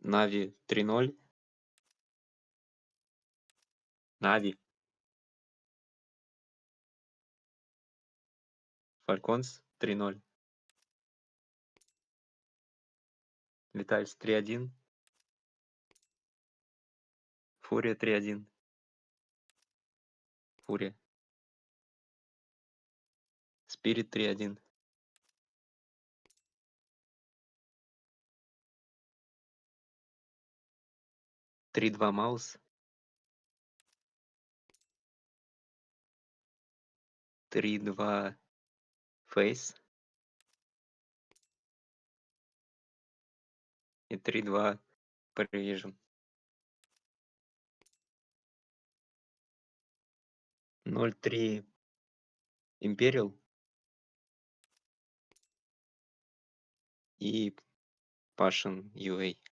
Нави 3.0. Нави. Фальконс 3.0. Витальс 3.1. Фурия 3.1. Фурия. Спирит 3.1. 3.2 Маус. 3.2 Фейс. И 3.2 Prevision. 0.3 Imperial и Passion UA.